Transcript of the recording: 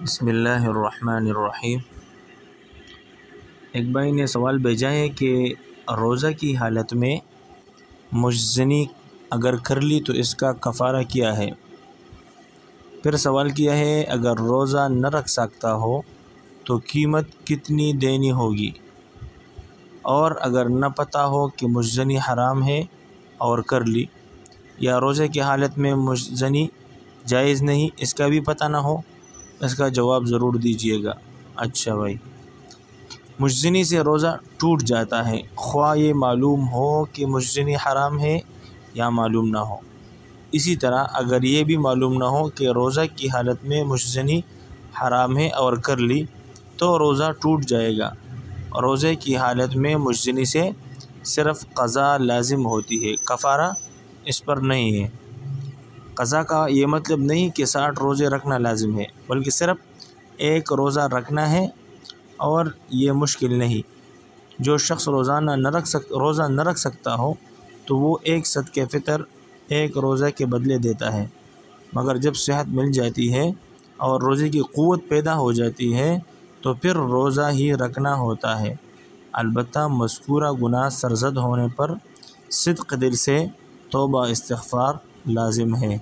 بسم اللہ الرحمن الرحیم۔ ایک بھائی نے سوال بھیجا ہے کہ روزہ کی حالت میں مجزنی اگر کر لی تو اس کا کفارہ کیا ہے۔ پھر سوال کیا ہے اگر روزہ نہ رکھ سکتا ہو تو قیمت کتنی دینی ہوگی، اور اگر نہ پتہ ہو کہ مجزنی حرام ہے اور کر لی، یا روزے کی حالت میں مجزنی جائز نہیں اس کا بھی پتہ نہ ہو، اس کا جواب ضرور دیجیے گا۔ اچھا بھائی، مجزنی سے روزہ ٹوٹ جاتا ہے خواہ یہ معلوم ہو کہ مجزنی حرام ہے یا معلوم نہ ہو۔ اسی طرح اگر یہ بھی معلوم نہ ہو کہ روزہ کی حالت میں مجزنی حرام ہے اور کر لی تو روزہ ٹوٹ جائے گا۔ روزے کی حالت میں مجزنی سے صرف قضا لازم ہوتی ہے، کفارہ اس پر نہیں ہے۔ قضا کا یہ مطلب نہیں کہ 60 روزے رکھنا لازم ہے، بلکہ صرف ایک روزہ رکھنا ہے، اور یہ مشکل نہیں۔ جو شخص روزہ نہ رکھ سکتا ہو تو وہ ایک صدقہ فطر ایک روزہ کے بدلے دیتا ہے، مگر جب صحت مل جاتی ہے اور روزے کی قوت پیدا ہو جاتی ہے تو پھر روزہ ہی رکھنا ہوتا ہے۔ البتہ مذکورہ گناہ سرزد ہونے پر صدق دل سے توبہ استغفار لازم ہے۔